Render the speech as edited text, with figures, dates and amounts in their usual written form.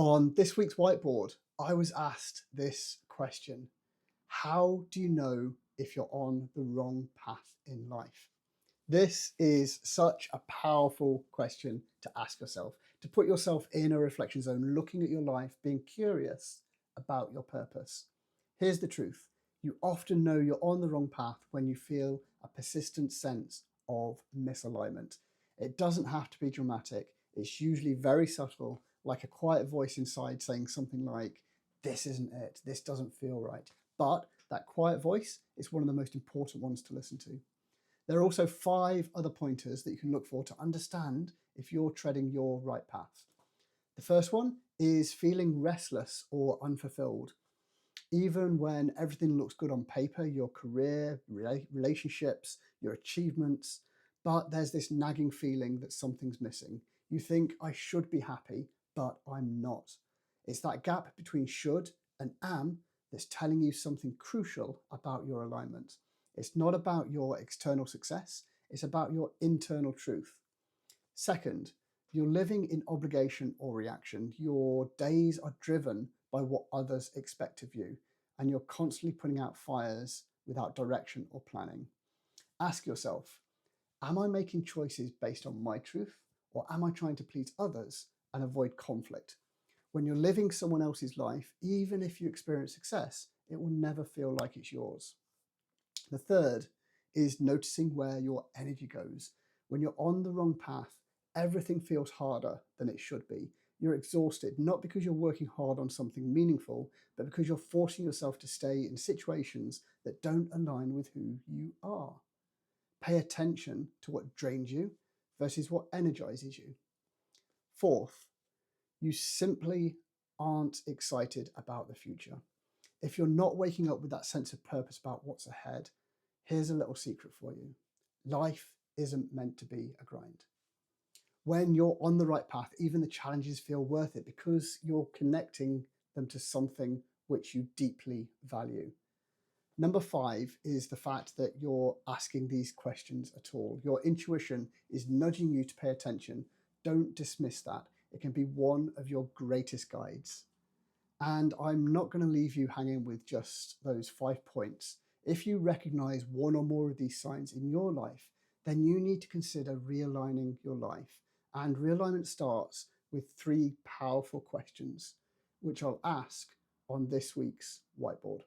On this week's whiteboard, I was asked this question: how do you know if you're on the wrong path in life? This is such a powerful question to ask yourself, to put yourself in a reflection zone, looking at your life, being curious about your purpose. Here's the truth: you often know you're on the wrong path when you feel a persistent sense of misalignment. It doesn't have to be dramatic, it's usually very subtle, like a quiet voice inside saying something like, "This isn't it, this doesn't feel right." But that quiet voice is one of the most important ones to listen to. There are also 5 other pointers that you can look for to understand if you're treading your right path. The first one is feeling restless or unfulfilled. Even when everything looks good on paper, your career, relationships, your achievements, but there's this nagging feeling that something's missing. You think, I should be happy, but I'm not. It's that gap between should and am that's telling you something crucial about your alignment. It's not about your external success, it's about your internal truth. Second, you're living in obligation or reaction. Your days are driven by what others expect of you, and you're constantly putting out fires without direction or planning. Ask yourself, am I making choices based on my truth, or am I trying to please others and avoid conflict? When you're living someone else's life, even if you experience success, it will never feel like it's yours. The third is noticing where your energy goes. When you're on the wrong path, everything feels harder than it should be. You're exhausted, not because you're working hard on something meaningful, but because you're forcing yourself to stay in situations that don't align with who you are. Pay attention to what drains you versus what energizes you. Fourth, you simply aren't excited about the future. If you're not waking up with that sense of purpose about what's ahead, here's a little secret for you: life isn't meant to be a grind. When you're on the right path, even the challenges feel worth it because you're connecting them to something which you deeply value. Number 5 is the fact that you're asking these questions at all. Your intuition is nudging you to pay attention. Don't dismiss that. It can be one of your greatest guides. And I'm not going to leave you hanging with just those 5 points. If you recognize one or more of these signs in your life, then you need to consider realigning your life. And realignment starts with 3 powerful questions, which I'll ask on this week's whiteboard.